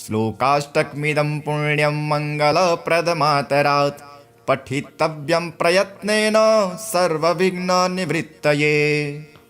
श्लोकाष्टकमिदं पुण्यं मङ्गलप्रदमातरात् पठितव्यं प्रयत्नेन सर्वविघ्ननिवृत्तये।